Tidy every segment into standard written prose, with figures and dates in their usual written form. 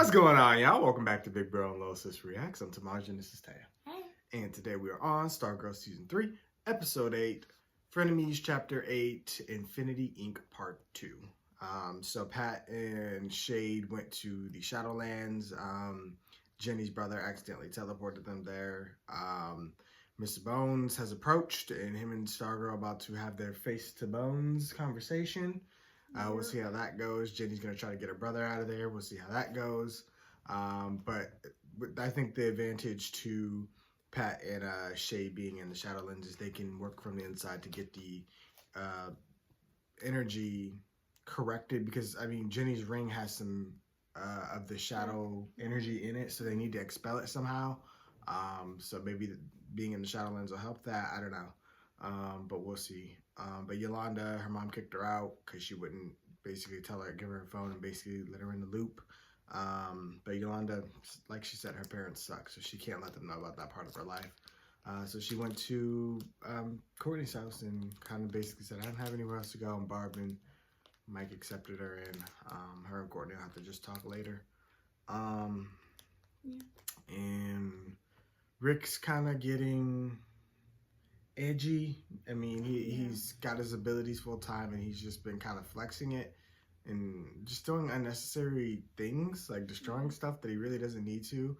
What's going on, y'all? Welcome back to Big Bro and Little Sis Reacts. I'm Tamaj and this is Taya. Hey. And today we are on Stargirl Season 3, Episode 8, Frenemies Chapter 8, Infinity Inc. Part 2. So Pat and Shade went to the Shadowlands. Jenny's brother accidentally teleported them there. Mr. Bones has approached, and him and Stargirl about to have their face-to-bones conversation. We'll see how that goes. Jenny's going to try to get her brother out of there. We'll see how that goes. But I think the advantage to Pat and Shay being in the Shadowlands is they can work from the inside to get the energy corrected. Because, I mean, Jenny's ring has some of the shadow energy in it, so they need to expel it somehow. So maybe being in the Shadowlands will help that. I don't know. But we'll see. But Yolanda, her mom kicked her out because she wouldn't basically tell her, give her a phone and basically let her in the loop. But Yolanda, like she said, her parents suck, so she can't let them know about that part of her life. So she went to Courtney's house and kind of basically said, I don't have anywhere else to go. And Barb and Mike accepted her, and her and Courtney will have to just talk later. And Rick's kind of getting edgy. I mean, he's got his abilities full time, and he's just been kind of flexing it and just doing unnecessary things, like destroying stuff that he really doesn't need to.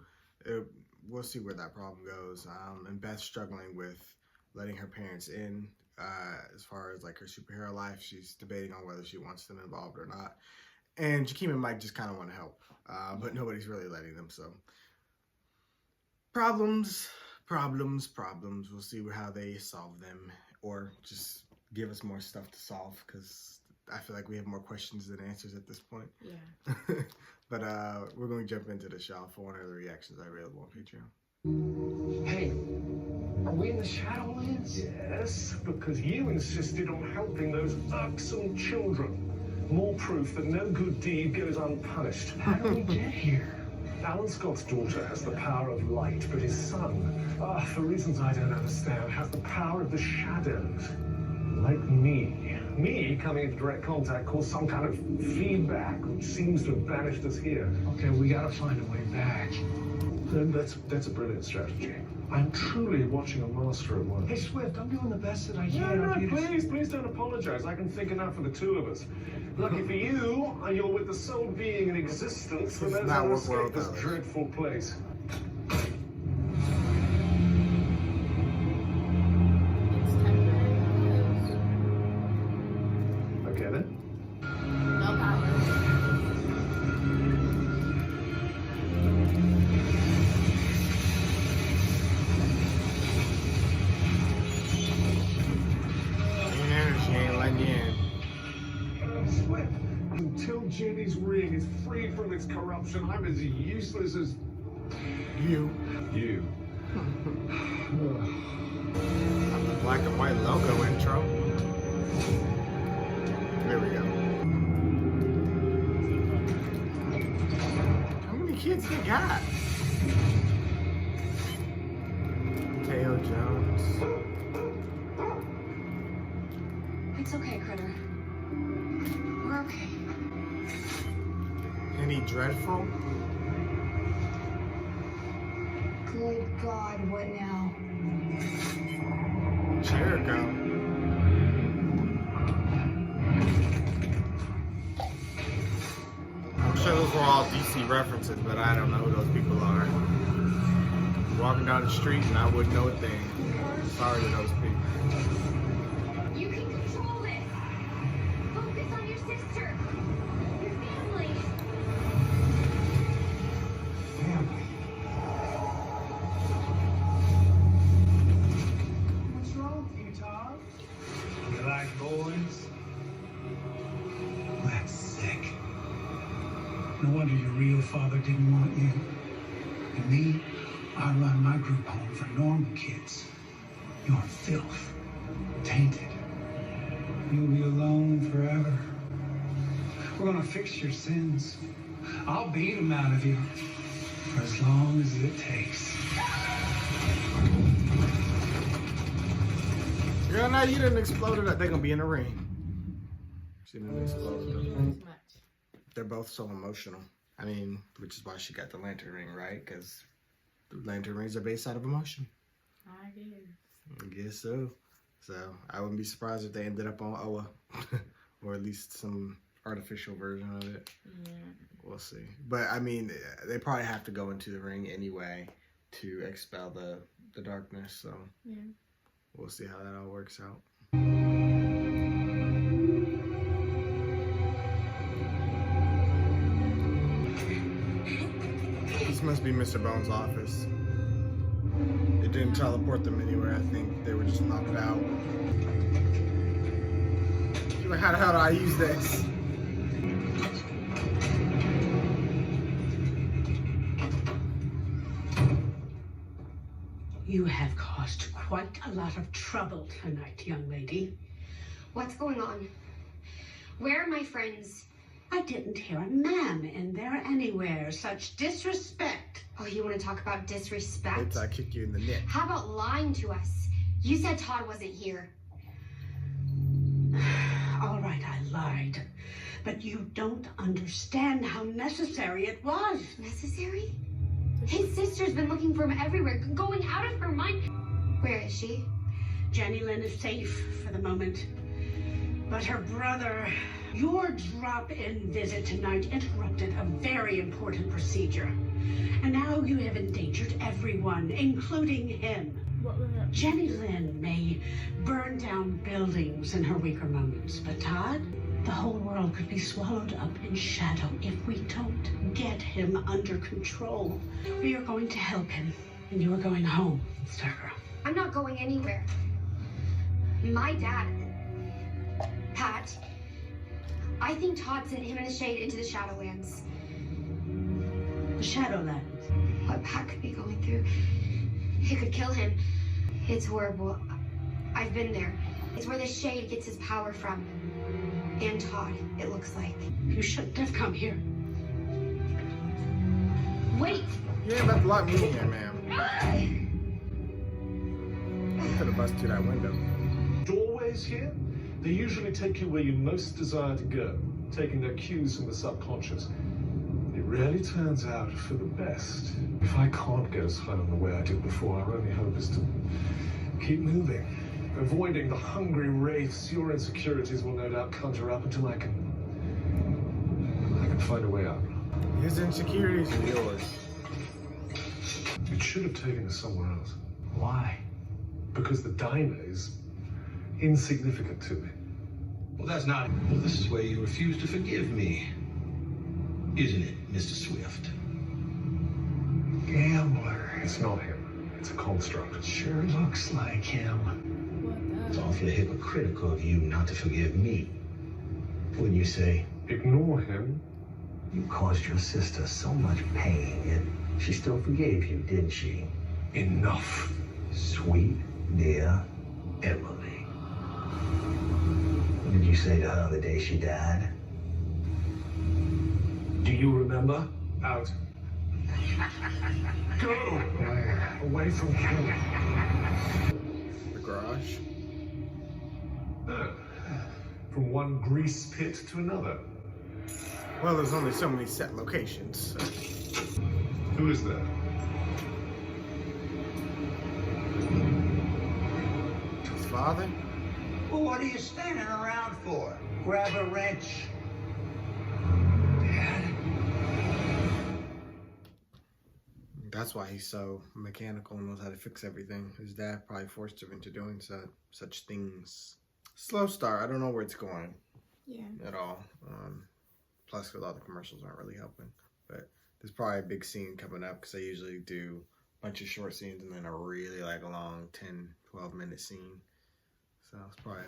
We'll see where that problem goes. And Beth's struggling with letting her parents in as far as like her superhero life. She's debating on whether she wants them involved or not. And Jakeem and Mike just kind of want to help, but nobody's really letting them. So problems. We'll see how they solve them, or just give us more stuff to solve, because I feel like we have more questions than answers at this point. Yeah. But we're going to jump into the show for one of the reactions I available on Patreon. Hey, are we in the Shadowlands? Yes, because you insisted on helping those irksome children. More proof that no good deed goes unpunished. How did we get here? Alan Scott's daughter has the power of light, but his son, for reasons I don't understand, has the power of the shadows. Like me. Me coming into direct contact caused some kind of feedback, which seems to have banished us here. Okay, we gotta find a way back. That's a brilliant strategy. I'm truly watching a master at work. Hey, Swift, I'm doing the best that I can. No, please don't apologize. I can think enough for the two of us. Lucky for you, you're with the sole being in existence that knows how to escape this dreadful place. Okay then. No power. She ain't letting you in. Swift, until Jenny's ring is freed from its corruption, I'm as useless as You. The black and white logo intro. There we go. How many kids they got? Teo Jones. It's okay, Critter. We're okay. Penny Dreadful. Good God, what now? Jericho. I'm sure those were all DC references, but I don't know who those people are. Walking down the street and I wouldn't know a thing. Sorry to those people. You can control it! Focus on your sister! Your family! What's wrong with you, Tom? you like boys. That's sick. No wonder your real father didn't want you. And me, I run my group home for normal kids. You're filth. Tainted. You'll be alone forever. We're gonna fix your sins. I'll beat them out of you for as long as it takes. Girl, now you didn't explode it. They're gonna be in the ring. She didn't explode. She didn't do as much. They're both so emotional. I mean, which is why she got the lantern ring, right? Because the lantern rings are based out of emotion. I guess. I guess so. So I wouldn't be surprised if they ended up on Oa, or at least some artificial version of it. Yeah. We'll see. But I mean, they probably have to go into the ring anyway to expel the darkness. So Yeah. we'll see how that all works out. This must be Mr. Bones' office. It didn't teleport them anywhere. I think they were just knocked out. She's like, how the hell do I use this? You have caused quite a lot of trouble tonight, young lady. What's going on? Where are my friends? I didn't hear a ma'am in there anywhere. Such disrespect. Oh, you want to talk about disrespect? Wait till I kick you in the neck. How about lying to us? You said Todd wasn't here. All right, I lied. But you don't understand how necessary it was. Necessary? His sister's been looking for him everywhere, going out of her mind. Where is she? Jenny Lynn is safe for the moment. But her brother, your drop-in visit tonight interrupted a very important procedure. And now you have endangered everyone, including him. What was that? Jenny Lynn may burn down buildings in her weaker moments, but Todd, the whole world could be swallowed up in shadow if we don't get him under control. We are going to help him, and you are going home, Stargirl. I'm not going anywhere. My dad, Pat, I think Todd sent him and the Shade into the Shadowlands. The Shadowlands. What Pat could be going through, it could kill him. It's horrible. I've been there. It's where the Shade gets his power from. And Todd, it looks like. You shouldn't have come here. Wait! You ain't about to lock me in here, ma'am. You could have busted through that window. Doorways here, they usually take you where you most desire to go, taking their cues from the subconscious. It rarely turns out for the best. If I can't get us home the way I did before, our only hope is to keep moving, avoiding the hungry wraiths your insecurities will no doubt conjure up until I can find a way out. His insecurities are yours. It should have taken us somewhere else. Why? Because the diner is insignificant to me. Well, that's not. Well, this is where you refuse to forgive me, isn't it, Mr. Swift? Gambler. It's not him. It's a construct. It sure looks like him. What It's the? awfully hypocritical of you not to forgive me. Wouldn't you say? Ignore him. You caused your sister so much pain, yet she still forgave you, didn't she? Enough. Sweet, dear Emily. What did you say to her the day she died? Do you remember? Out. Go! Away from him. The garage. No. From one grease pit to another. Well, there's only so many set locations. So. Who is that? His father? Well, what are you standing around for? Grab a wrench. Dad? That's why he's so mechanical and knows how to fix everything. His dad probably forced him into doing such things. Slow start. I don't know where it's going Yeah. at all. Plus, because all the commercials aren't really helping. But there's probably a big scene coming up because I usually do a bunch of short scenes and then a really long 10, 12-minute scene. So it's probably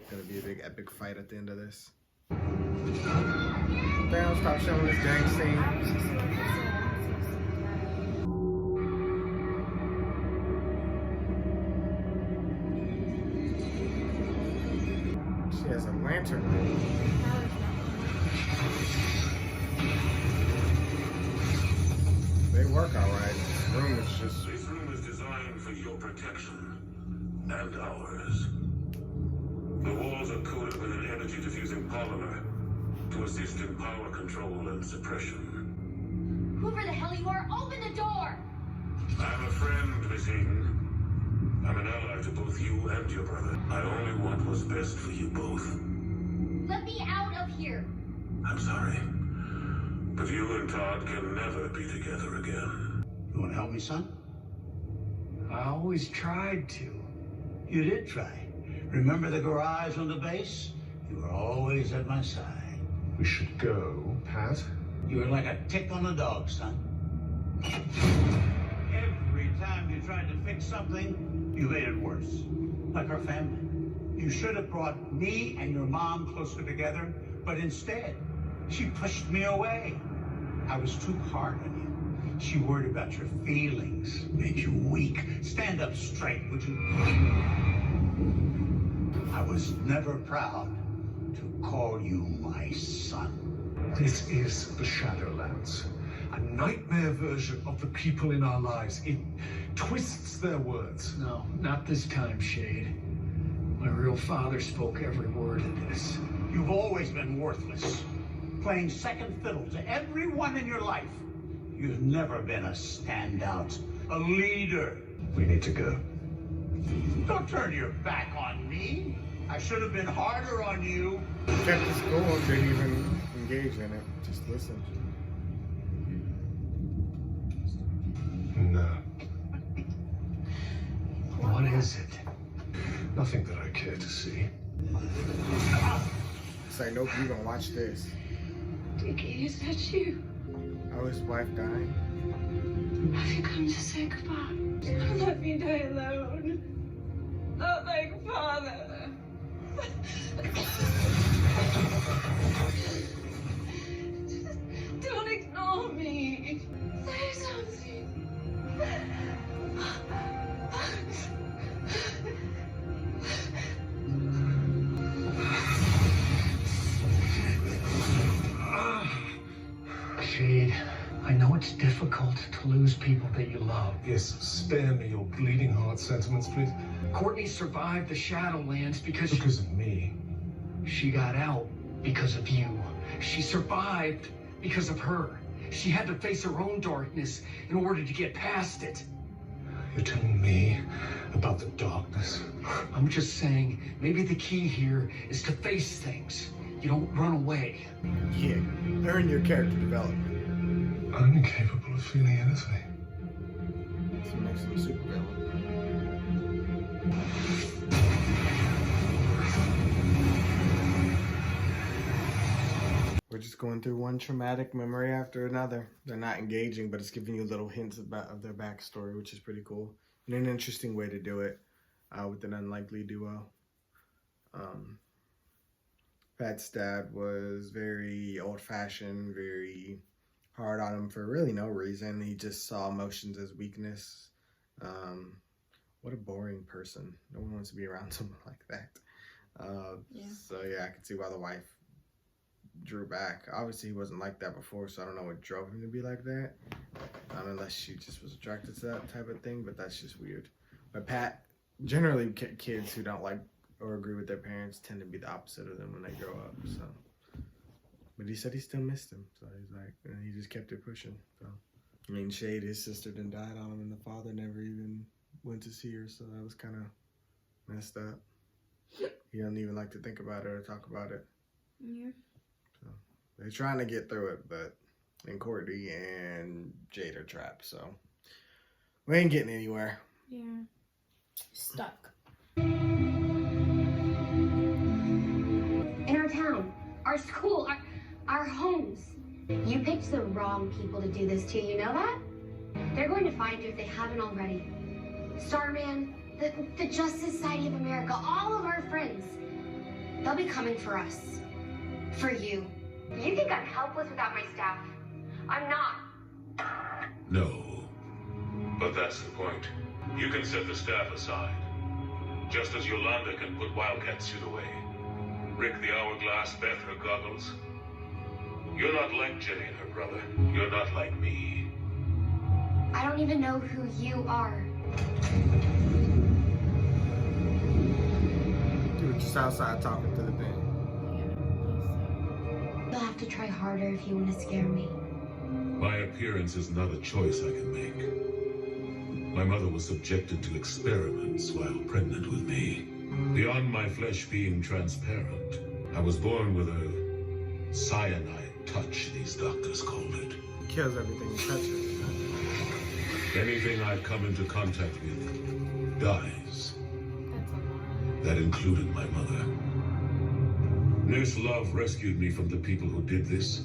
going to be a big epic fight at the end of this. Damn, stop showing this dang scene. I was just about to say, She has a lantern. how is They work all right. This room is just... This room is designed for your protection and ours. The walls are coated with an energy-diffusing polymer to assist in power control and suppression. Whoever the hell you are, open the door! I'm a friend, Miss Eden. I'm an ally to both you and your brother. I only want what's best for you both. Let me out of here! I'm sorry, but you and Todd can never be together again. You want to help me, son? I always tried to. You did try. Remember the garage on the base? You were always at my side. We should go, Pat. You were like a tick on a dog, son. Every time you tried to fix something, you made it worse. Like our family. You should have brought me and your mom closer together, but instead, she pushed me away. I was too hard on you. She worried about your feelings, made you weak. Stand up straight, would you? I was never proud to call you my son. This is the Shadowlands. A nightmare version of the people in our lives. It twists their words. No, not this time, Shade. My real father spoke every word of this. You've always been worthless, playing second fiddle to everyone in your life. You've never been a standout, a leader. We need to go. Don't turn your back on me. I should have been harder on you. Kept his cool, didn't even engage in it. Just listen. No. What is it? Nothing that I care to see. It's like, nope, you gonna watch this. Dickie, is that you? Oh, his wife died? Have you come to say goodbye? Don't let me die alone. Not like father. Don't ignore me. Say something. Shade, I know it's difficult to lose people that you love. Yes, spare me your bleeding heart sentiments, please. Courtney survived the Shadowlands because Because of me. she got out because of you. She survived because of her. She had to face her own darkness in order to get past it. You're telling me about the darkness. I'm just saying, maybe the key here is to face things. You don't run away. Yeah, earn your character development. I'm incapable of feeling anything. So makes him a supervillain. We're just going through one traumatic memory after another. They're not engaging, but it's giving you little hints of their backstory, which is pretty cool. And an interesting way to do it with an unlikely duo. Pat's dad was very old-fashioned, very hard on him for really no reason. He just saw emotions as weakness. What a boring person. No one wants to be around someone like that. So yeah, I can see why the wife drew back. Obviously he wasn't like that before, so I don't know what drove him to be like that. Unless she just was attracted to that type of thing, but that's just weird. But Pat, generally kids who don't like or agree with their parents tend to be the opposite of them when they grow up. So, but he said he still missed him, so he's like, and he just kept it pushing. So, I mean, Shade, his sister done died on him, and the father never even went to see her, so that was kind of messed up. He doesn't even like to think about it or talk about it. Yeah. So they're trying to get through it, but and Courtney and Jade are trapped, so we ain't getting anywhere. Yeah. Stuck. In our town, our school, our homes. You picked the wrong people to do this to, you know that? They're going to find you if they haven't already. Starman, the Justice Society of America, all of our friends. They'll be coming for us. For you. You think I'm helpless without my staff? I'm not. No. But that's the point. You can set the staff aside. Just as Yolanda can put Wildcat suit away. Rick the Hourglass, Beth her goggles. You're not like Jenny and her brother. You're not like me. I don't even know who you are. You were just outside talking to the thing. You'll have to try harder if you want to scare me. My appearance is not a choice I can make. My mother was subjected to experiments while pregnant with me. Beyond my flesh being transparent, I was born with a cyanide touch, these doctors called it. Kills everything he touches. Anything I come into contact with dies. That included my mother. Nurse Love rescued me from the people who did this,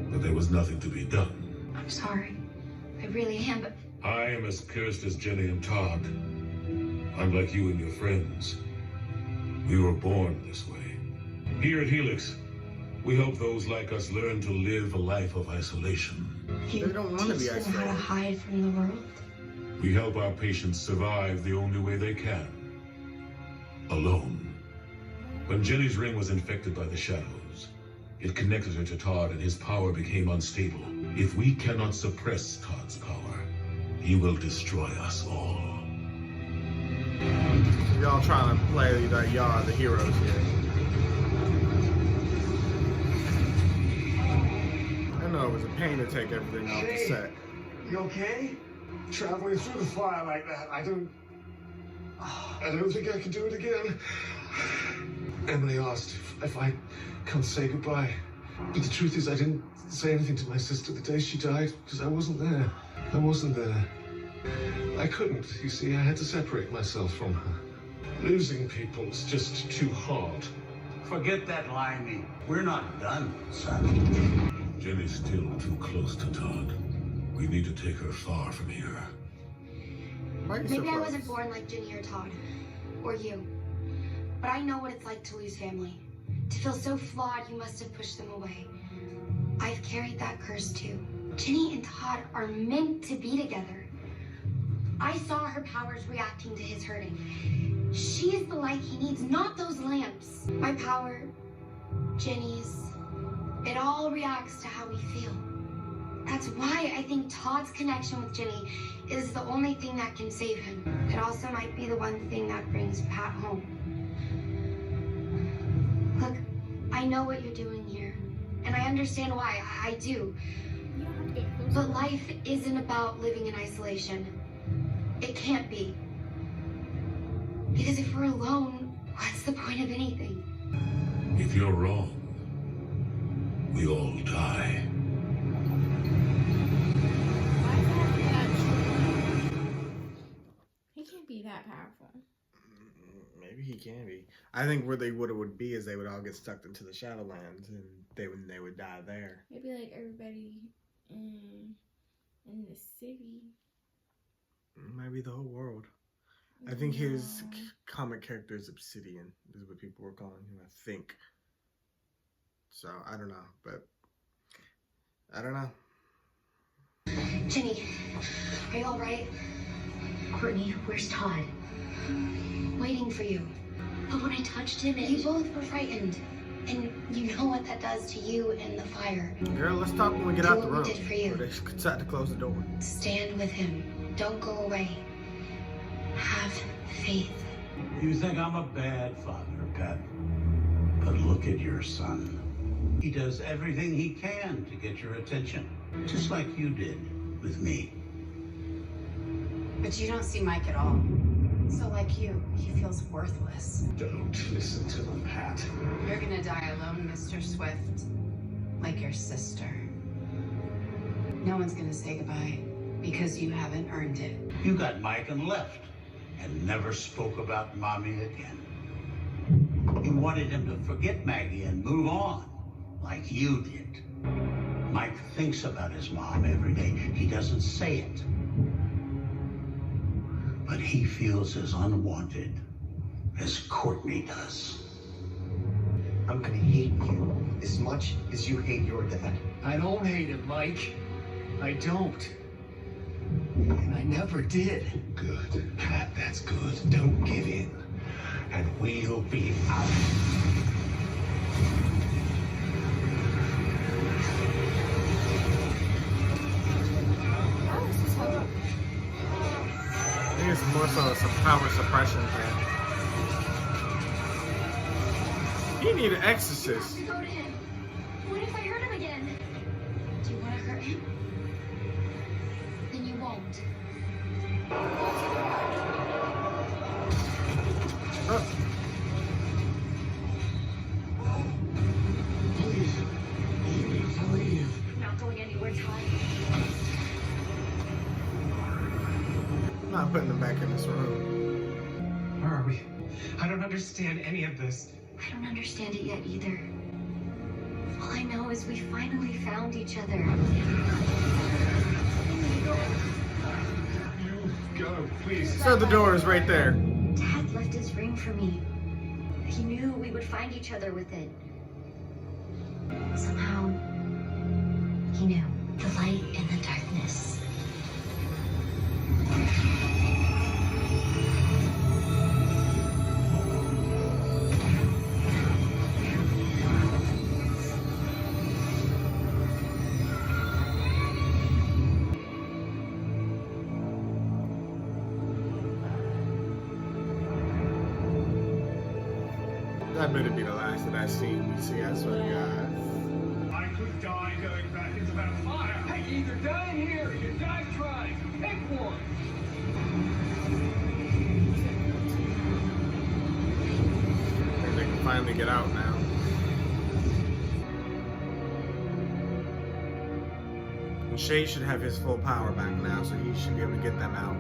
but there was nothing to be done. I'm sorry. I really am, but I am as cursed as Jenny and Todd. Unlike you and your friends, we were born this way. Here at Helix, we help those like us learn to live a life of isolation. They don't want to be teach them how to isolated. hide from the world. We help our patients survive the only way they can. Alone. When Jenny's ring was infected by the shadows, it connected her to Todd and his power became unstable. If we cannot suppress Todd's power, he will destroy us all. Y'all trying to play that y'all are the heroes here. I know it was a pain to take everything off the set. You okay? Traveling through the fire like that, I don't think I can do it again. Emily asked if I come say goodbye. But the truth is I didn't say anything to my sister the day she died because I wasn't there. I couldn't, you see. I had to separate myself from her. Losing people is just too hard. Forget that, Limey. We're not done, son. Jenny's still too close to Todd. We need to take her far from here. Why are you so Maybe I close? wasn't born like Ginny or Todd, or you. But I know what it's like to lose family. To feel so flawed, you must have pushed them away. I've carried that curse too. Ginny and Todd are meant to be together. I saw her powers reacting to his hurting. She is the light he needs, not those lamps. My power, Ginny's, it all reacts to how we feel. That's why I think Todd's connection with Ginny is the only thing that can save him. It also might be the one thing that brings Pat home. Look, I know what you're doing here, and I understand why. I do. But life isn't about living in isolation. It can't be. Because if we're alone, what's the point of anything? If you're wrong, we all die. He can't be that powerful. Maybe he can be. I think where they would be is they would all get stuck into the Shadowlands and they would die there. Maybe like everybody in the city. Maybe the whole world. I think his comic character is Obsidian, is what people were calling him, I think. So, I don't know, but I don't know. Ginny, are you all right? Courtney, where's Todd? Waiting for you. But when I touched him, you both were frightened. And you know what that does to you and the fire. Girl, let's talk when we get Do out the what room. we did for you. Or they had to close the door. Stand with him. Don't go away. Have faith. You think I'm a bad father, Pat? But look at your son. He does everything he can to get your attention, just like you did with me. But you don't see Mike at all. So like you, he feels worthless. Don't listen to them, Pat. You're gonna die alone, Mr. Swift. Like your sister. No one's gonna say goodbye because you haven't earned it. You got Mike and left, and never spoke about Mommy again. You wanted him to forget Maggie and move on, like you did. Mike thinks about his mom every day. He doesn't say it. But he feels as unwanted as Courtney does. I'm gonna hate you as much as you hate your dad. I don't hate him, Mike. I don't. And I never did. Good, Pat, that's good. Don't give in. And we'll be out. I think it's more so some power suppression thing. He need an exorcist. To go to him. What if I hurt him again? Do you want to hurt hurt him? Then you won't. Please, you need to leave. I'm not going anywhere, Todd. I'm not putting them back in this room. Where are we? I don't understand any of this. I don't understand it yet either. All I know is we finally found each other. You go, please. So the door is right there. Dad left his ring for me. He knew we would find each other with it. Somehow, he knew. The light and the darkness. That better be the last of that scene we see, I swear to God. I could die going back into that fire. Hey, either die here or you die trying. Pick one. They can finally get out now. And Shay should have his full power back now, so he should be able to get them out.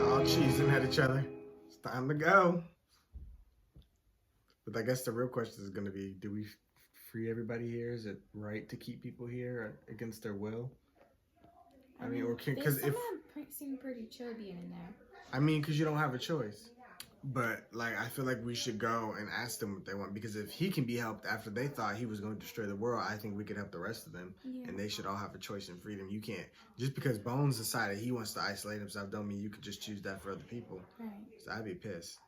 All cheesing at each other. It's time to go. But I guess the real question is going to be, do we free everybody here? Is it right to keep people here against their will? I mean, or can, because if seem pretty chill being in there. I mean, because you don't have a choice. But like, I feel like we should go and ask them what they want, because if he can be helped after they thought he was going to destroy the world, I think we could help the rest of them, and they should all have a choice and freedom. You can't just because Bones decided he wants to isolate himself. Don't mean you could just choose that for other people. Right. So I'd be pissed.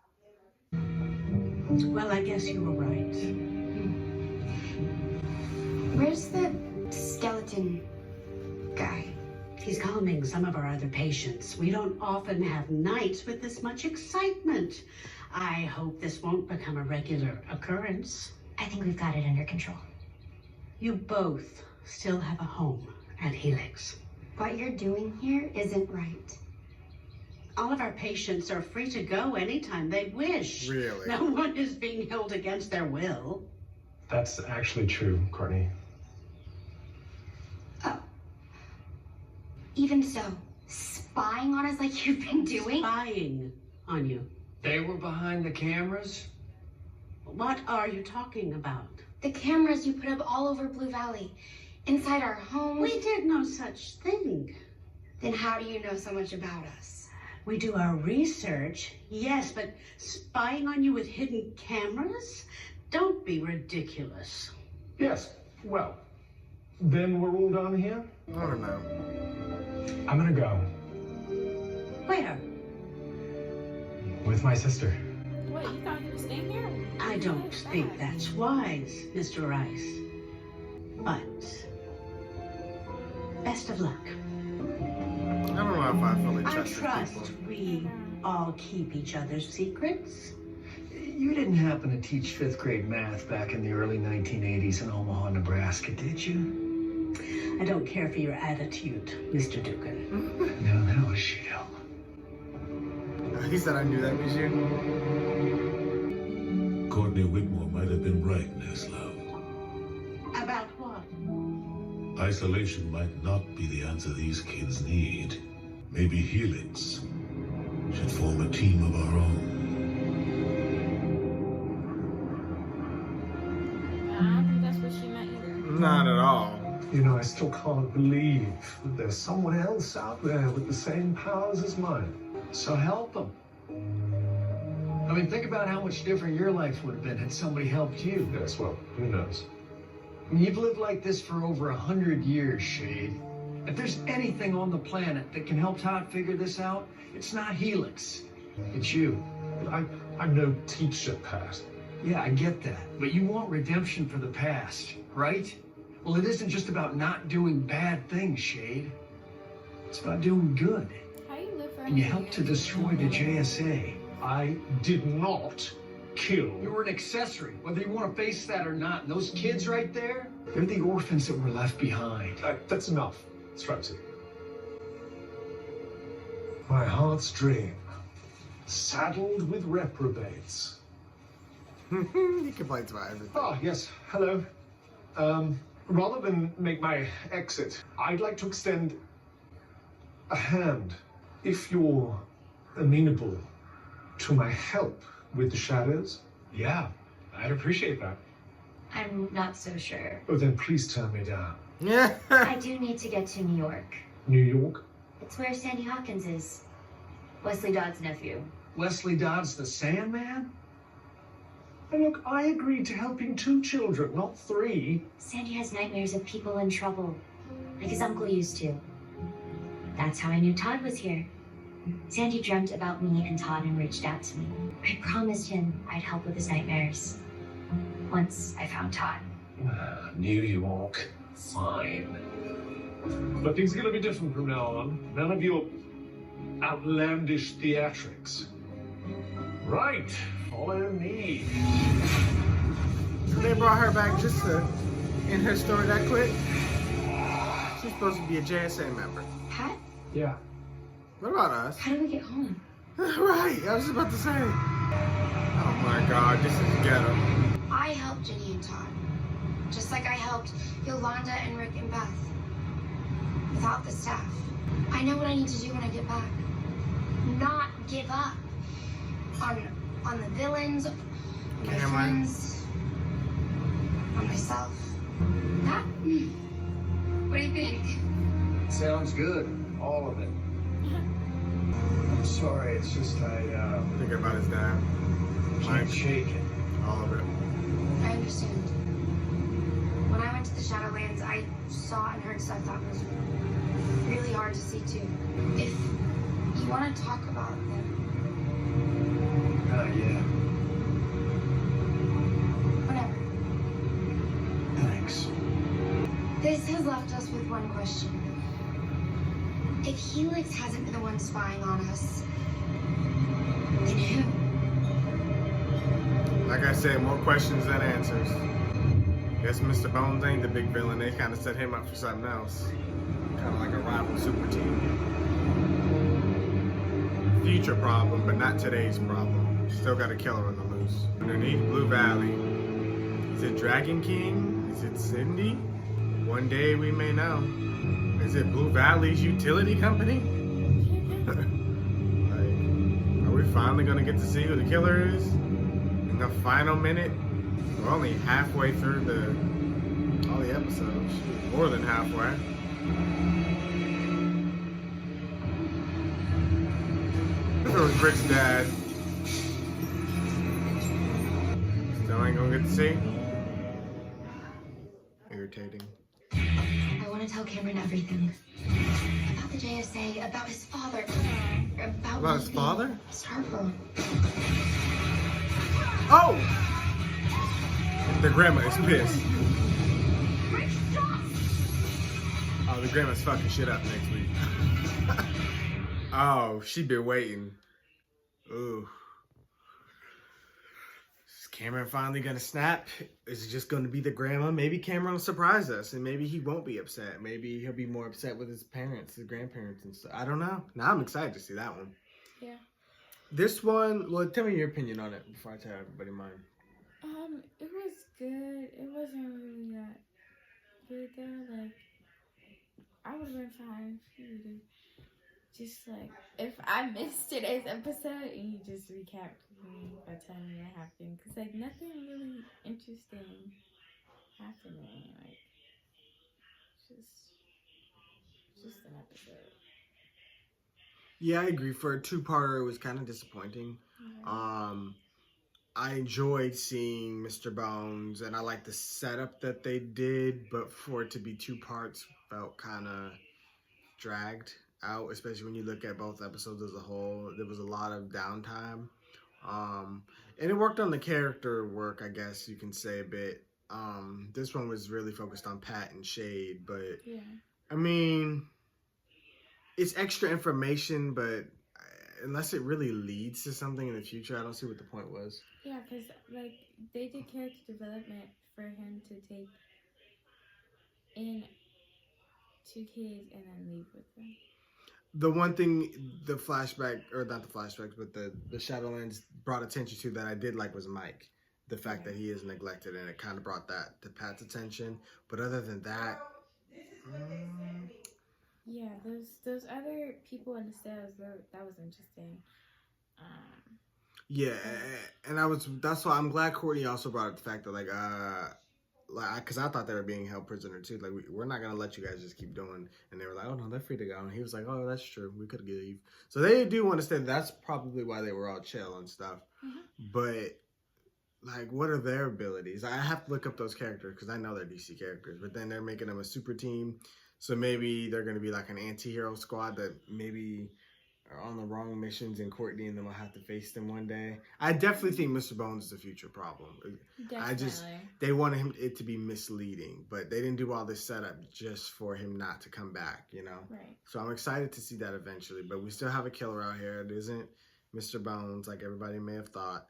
Well, I guess you were right. Where's the skeleton guy? He's calming some of our other patients. We don't often have nights with this much excitement. I hope this won't become a regular occurrence. I think we've got it under control. You both still have a home at Helix. What you're doing here isn't right. All of our patients are free to go anytime they wish. Really? No one is being held against their will. That's actually true, Courtney. Oh. Even so, spying on us like you've been doing? Spying on you. They were behind the cameras? What are you talking about? The cameras you put up all over Blue Valley, inside our homes. We did no such thing. Then how do you know so much about us? We do our research, yes, but spying on you with hidden cameras? Don't be ridiculous. Yes, well, then we're all done here? I don't know. I'm gonna go. Where? With my sister. What, you thought you were staying here? I don't think that's wise, Mr. Rice. But best of luck. I don't know if I fully I trust trust people. we all keep each other's secrets. You didn't happen to teach 5th grade math back in the early 1980s in Omaha, Nebraska, did you? I don't care for your attitude, Mr. Dugan. No, Shield. He said I knew that was you. Courtney Whitmore might have been right in his love. About what? Isolation might not be the answer these kids need. Maybe Helix should form a team of our own. I don't think that's what she meant either. Not at all. You know, I still can't believe that there's someone else out there with the same powers as mine. So help them. I mean, think about how much different your life would have been had somebody helped you. Yes, well, who knows? I mean, you've lived like this for over 100 years, Shade. If there's anything on the planet that can help Todd figure this out, it's not Helix. It's you. I'm no teacher, Pat. Yeah, I get that. But you want redemption for the past, right? Well, it isn't just about not doing bad things, Shade. It's about doing good. How you live for And you helped to destroy the JSA. I did not kill. You were an accessory, whether you want to face that or not. And those kids right there, they're the orphans that were left behind. That's enough, Stripesy. My heart's dream, saddled with reprobates. He complains about everything. Ah, yes, hello. Rather than make my exit, I'd like to extend a hand, if you're amenable to my help with the shadows. Yeah, I'd appreciate that. I'm not so sure. Oh, then please turn me down. Yeah. I do need to get to New York. New York? It's where Sandy Hawkins is. Wesley Dodd's nephew. Leslie Dodd's the Sandman? And look, I agreed to helping 2 children, not 3. Sandy has nightmares of people in trouble, like his uncle used to. That's how I knew Todd was here. Sandy dreamt about me and Todd and reached out to me. I promised him I'd help with his nightmares. Once I found Todd. New York, fine. But things are gonna be different from now on. None of your outlandish theatrics. Right, follow me. They brought her back just to end her story that quick. She's supposed to be a JSA member. Pat? Yeah. What about us? How do we get home? Right, I was just about to say. Oh my god, this is ghetto. I helped Jenny and Todd. Just like I helped Yolanda and Rick and Beth. Without the staff. I know what I need to do when I get back. Not give up. On the villains, on my friends, on myself. Pat? What do you think? Sounds good. All of it. I'm sorry, it's just Thinking about his dad. can't shake it. All of it. I understand. When I went to the Shadowlands, I saw and heard stuff that was really hard to see too. If you want to talk about them. Not yet. Whatever. Thanks. This has left us with one question. If Helix hasn't been the one spying on us, then who? Like I said, more questions than answers. Guess Mr. Bones ain't the big villain. They kind of set him up for something else. Kind of like a rival super team. Future problem, but not today's problem. Still got a killer on the loose. Underneath Blue Valley. Is it Dragon King? Is it Cindy? One day we may know. Is it Blue Valley's utility company? Like, are we finally gonna get to see who the killer is? In the final minute? We're only halfway through all the episodes. More than halfway. If it was Rick's dad. Still ain't gonna get to see. Irritating. I want to tell Cameron everything. About the JSA, about his father. About his father? Stargirl. Oh! The grandma is pissed. Oh, the grandma's fucking shit up next week. Oh, she been waiting. Ooh. Is Cameron finally gonna snap? Is it just gonna be the grandma? Maybe Cameron will surprise us and maybe he won't be upset. Maybe he'll be more upset with his parents, his grandparents and stuff. I don't know. Now I'm excited to see that one. Yeah. This one, well, tell me your opinion on it before I tell everybody mine. It was good. It wasn't really that good though. Like, I would have been fine if you would have just like, if I missed today's episode and you just recapped me by telling me what happened. Cause like nothing really interesting happening. Like, just an episode. Yeah, I agree. For a two-parter, it was kind of disappointing. I enjoyed seeing Mr. Bones, and I like the setup that they did, but for it to be 2 parts felt kind of dragged out, especially when you look at both episodes as a whole. There was a lot of downtime. And it worked on the character work, I guess you can say a bit. This one was really focused on Pat and Shade, but, yeah. I mean, it's extra information, but unless it really leads to something in the future, I don't see what the point was. Yeah, because like they did character development for him to take in 2 kids and then leave with them. The one thing, the flashback, or not the flashbacks, but the Shadowlands brought attention to that I did like was Mike. The fact that he is neglected, and it kind of brought that to Pat's attention. But other than that, yeah, those other people in the cells, that was interesting. Yeah, and that's why I'm glad Courtney also brought up the fact that because I thought they were being held prisoner too. Like we're not gonna let you guys just keep doing. And they were like, oh no, they're free to go. And he was like, oh, that's true. We could leave. So they do understand. That's probably why they were all chill and stuff. Mm-hmm. But like, what are their abilities? I have to look up those characters because I know they're DC characters. But then they're making them a super team. So maybe they're gonna be like an anti-hero squad that maybe are on the wrong missions, and Courtney and them will have to face them one day. I definitely think Mr. Bones is a future problem. Definitely. They wanted it to be misleading, but they didn't do all this setup just for him not to come back, you know? Right. So I'm excited to see that eventually, but we still have a killer out here. It isn't Mr. Bones like everybody may have thought.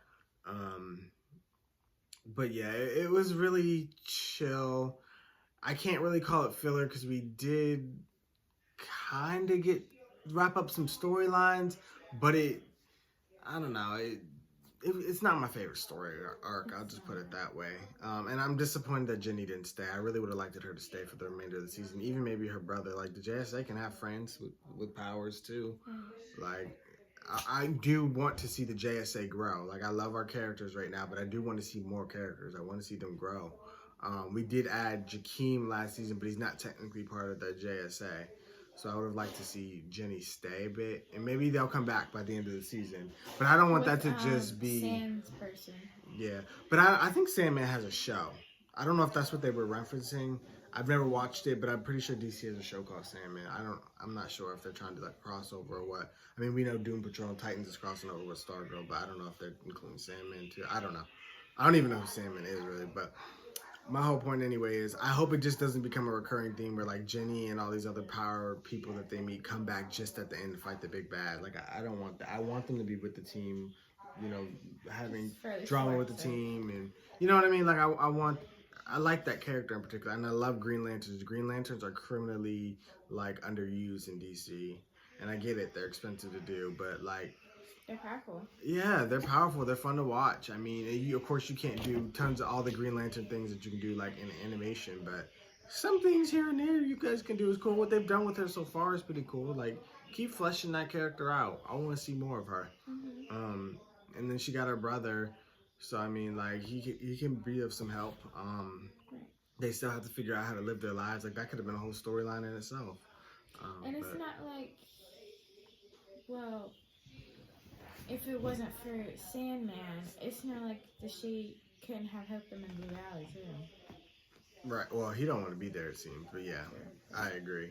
But yeah, it was really chill. I can't really call it filler because we did kind of wrap up some storylines, but I don't know, it's not my favorite story arc. I'll just put it that way. And I'm disappointed that Jenny didn't stay. I really would have liked her to stay for the remainder of the season. Even maybe her brother. Like the JSA can have friends with powers too. Like I do want to see the JSA grow. Like I love our characters right now, but I do want to see more characters. I want to see them grow. We did add Jakeem last season, but he's not technically part of the JSA. So I would have liked to see Jenny stay a bit, and maybe they'll come back by the end of the season. But I don't want that to just be Sam's person. Yeah, but I think Sandman has a show. I don't know if that's what they were referencing. I've never watched it, but I'm pretty sure DC has a show called Sandman. I'm not sure if they're trying to like cross over or what. I mean, we know Doom Patrol and Titans is crossing over with Stargirl, but I don't know if they're including Sandman too. I don't know. I don't even know who Sandman is really, but my whole point anyway is I hope it just doesn't become a recurring theme where like Jenny and all these other power people that they meet come back just at the end to fight the big bad. Like I don't want that. I want them to be with the team, you know, having drama with the team, and you know what I mean? Like I like that character in particular, and I love Green Lanterns. Green Lanterns are criminally like underused in DC, and I get it, they're expensive to do, but like they're powerful. Yeah, they're powerful. They're fun to watch. I mean, of course, you can't do tons of all the Green Lantern things that you can do like in animation, but some things here and there you guys can do is cool. What they've done with her so far is pretty cool. Like, keep fleshing that character out. I want to see more of her. Mm-hmm. And then she got her brother, so I mean, like he can be of some help. They still have to figure out how to live their lives. Like that could have been a whole storyline in itself. And it's not like, well, if it wasn't for Sandman, it's not like the Shade couldn't have helped them in Blue Valley too. Right. Well, he don't want to be there, it seems. But yeah, I agree.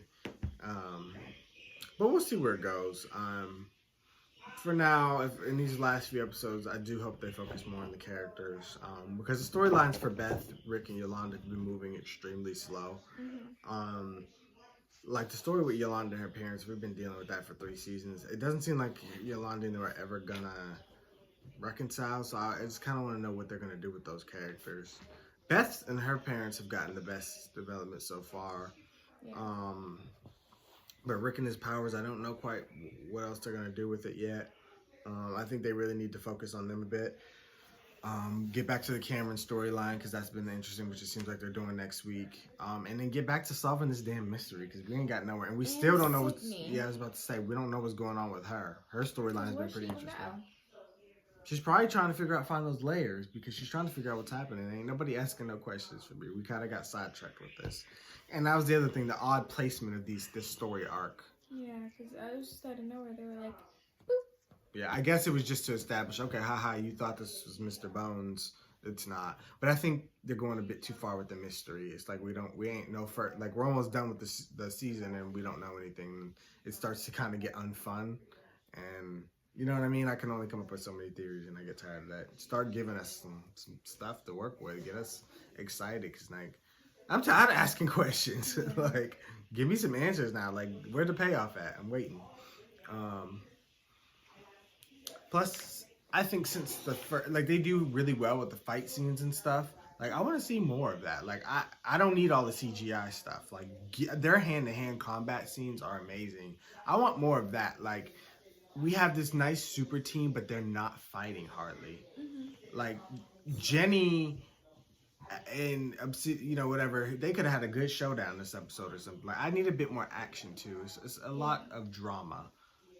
But we'll see where it goes. For now, in these last few episodes, I do hope they focus more on the characters. Because the storylines for Beth, Rick, and Yolanda have been moving extremely slow. Mm-hmm. Like the story with Yolanda and her parents, we've been dealing with that for 3 seasons. It doesn't seem like Yolanda and them are ever gonna reconcile, so I just kind of want to know what they're gonna do with those characters. Beth and her parents have gotten the best development so far. Yeah. But Rick and his powers, I don't know quite what else they're gonna do with it yet. I think they really need to focus on them a bit. Get back to the Cameron storyline because that's been interesting, which it seems like they're doing next week. And then get back to solving this damn mystery because we ain't got nowhere, and we still don't know what's. Yeah, I was about to say we don't know what's going on with her. Her storyline has been pretty interesting. She's probably trying to figure out find those layers because she's trying to figure out what's happening. Ain't nobody asking no questions for me. We kind of got sidetracked with this, and that was the other thing: the odd placement of this story arc. Yeah, because I was just out of nowhere. They were like. Yeah, I guess it was just to establish, okay, haha, you thought this was Mr. Bones. It's not. But I think they're going a bit too far with the mystery. It's like we ain't no first, like we're almost done with the season and we don't know anything. It starts to kind of get unfun. And you know what I mean? I can only come up with so many theories and I get tired of that. Start giving us some stuff to work with. Get us excited because like I'm tired of asking questions. Like, give me some answers now. Like, where's the payoff at? I'm waiting. Plus, I think since the first, like, they do really well with the fight scenes and stuff. Like, I want to see more of that. Like, I don't need all the CGI stuff. Like, their hand-to-hand combat scenes are amazing. I want more of that. Like, we have this nice super team, but they're not fighting hardly. Like, Jenny and whatever, they could have had a good showdown this episode or something. Like, I need a bit more action too. It's a lot of drama,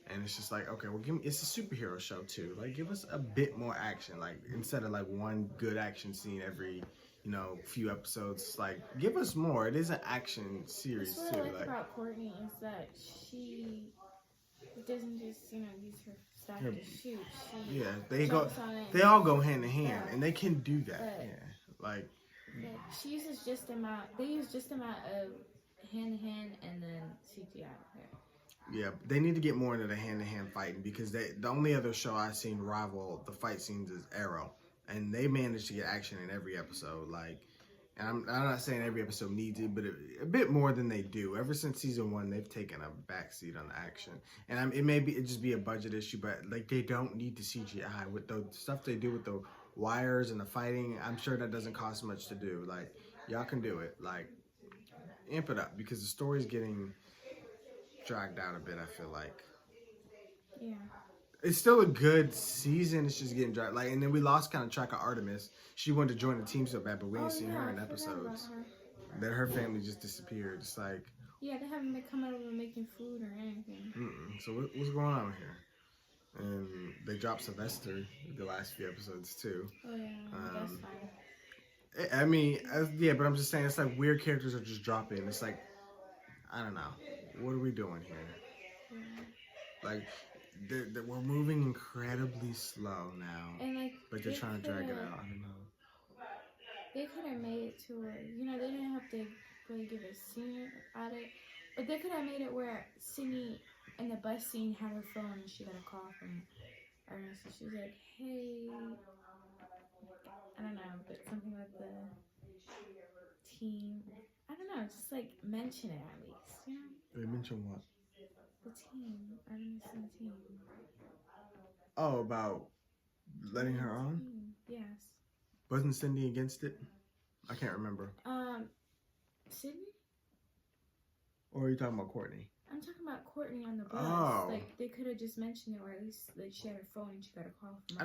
and it's just like, okay, well, it's a superhero show too. Like, give us a bit more action. Like, instead of like one good action scene every few episodes, like, give us more. It is an action series What too. I like Like, about Courtney is that she doesn't just use her stuff to shoot. They all go hand in hand, and they can do that. She uses just amount. They use just amount of hand to hand and then CGI. Yeah, they need to get more into the hand-to-hand fighting, because the only other show I've seen rival the fight scenes is Arrow, and they managed to get action in every episode. Like, and I'm not saying every episode needs it, but a bit more than they do. Ever since season 1, they've taken a backseat on the action, and it just be a budget issue, but like, they don't need the CGI with the stuff they do with the wires and the fighting. I'm sure that doesn't cost much to do. Like, y'all can do it. Like, amp it up, because the story's getting dragged out a bit, I feel like. Yeah. It's still a good season. It's just getting dragged. Like, and then we lost kind of track of Artemis. She wanted to join the team so bad, but we ain't seen her in episodes. That her family just disappeared. It's like, yeah, they haven't been coming over making food or anything. So what's going on here? And they dropped Sylvester the last few episodes too. Oh yeah, that's fine. I mean, yeah, but I'm just saying, it's like weird characters are just dropping. It's like, I don't know. What are we doing here? Like, we're moving incredibly slow now. And like, but they're trying to drag it out. I don't know. They could have made it to where, they didn't have to really give a scene at it, but they could have made it where Sydney in the bus scene had her phone and she got a call from Ernest, and she was like, hey, I don't know, but something like the team. I don't know, just like mention it at least, They mention what? The team, Ernest and the team. Oh, about letting her on? Yes. Wasn't Cindy against it? I can't remember. Sydney? Or are you talking about Courtney? I'm talking about Courtney on the bus. Oh. Like, they could have just mentioned it, or at least like she had her phone and she got a call from I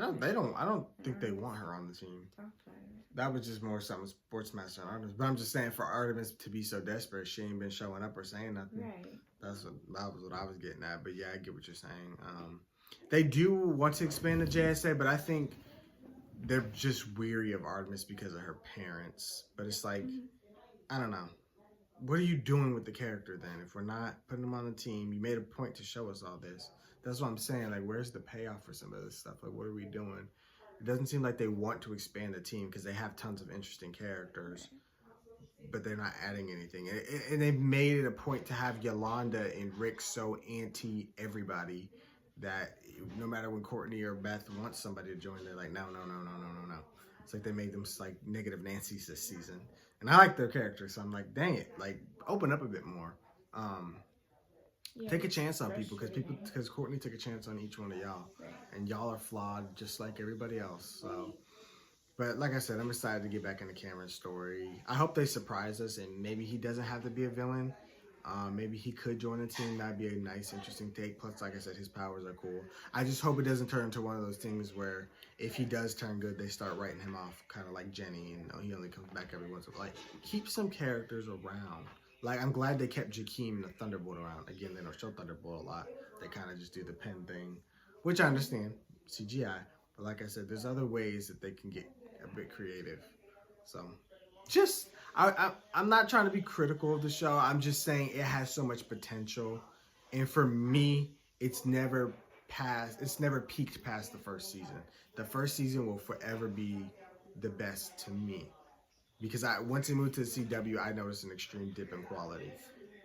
don't think they want her on the team. Talked about it. That That was just more something Sportsmaster and Artemis. But I'm just saying, for Artemis to be so desperate, she ain't been showing up or saying nothing. Right. That was what I was getting at. But yeah, I get what you're saying. They do want to expand the JSA, but I think they're just weary of Artemis because of her parents. But it's like, I don't know. What are you doing with the character then? If we're not putting them on the team, you made a point to show us all this. That's what I'm saying. Like, where's the payoff for some of this stuff? Like, what are we doing? It doesn't seem like they want to expand the team because they have tons of interesting characters, but they're not adding anything. And they've made it a point to have Yolanda and Rick so anti everybody that no matter when Courtney or Beth wants somebody to join, they're like, no. It's like they made them like negative Nancy's this season. And I like their characters, so I'm like, dang it, like, open up a bit more. Take a chance on people, because Courtney took a chance on each one of y'all, and y'all are flawed just like everybody else. So, but like I said, I'm excited to get back into Cameron's story. I hope they surprise us, and maybe he doesn't have to be a villain. Maybe he could join the team. That'd be a nice, interesting take. Plus, like I said, his powers are cool. I just hope it doesn't turn into one of those things where if he does turn good, they start writing him off, kind of like Jenny, and he only comes back every once in a while. Like, keep some characters around. Like, I'm glad they kept Jakeem and the Thunderbolt around. Again, they don't show Thunderbolt a lot. They kind of just do the pen thing, which I understand, CGI. But like I said, there's other ways that they can get a bit creative. So, I'm not trying to be critical of the show. I'm just saying it has so much potential. And for me, it's never peaked past the first season. The first season will forever be the best to me. Because once it moved to the CW, I noticed an extreme dip in quality.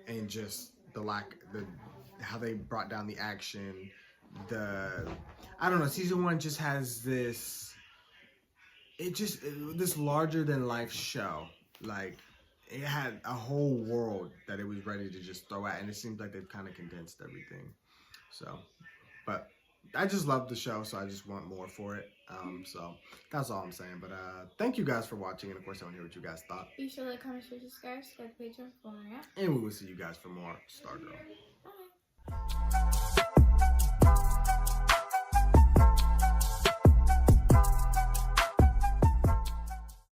And just how they brought down the action. I don't know, season 1 just has this larger than life show. Like, it had a whole world that it was ready to just throw at, and it seems like they've kind of condensed everything. So, but I just love the show, so I just want more for it. So that's all I'm saying. But thank you guys for watching, and of course I want to hear what you guys thought. Be sure to like, comment, share, subscribe, subscribe to the page for more, yeah? And we will see you guys for more Stargirl.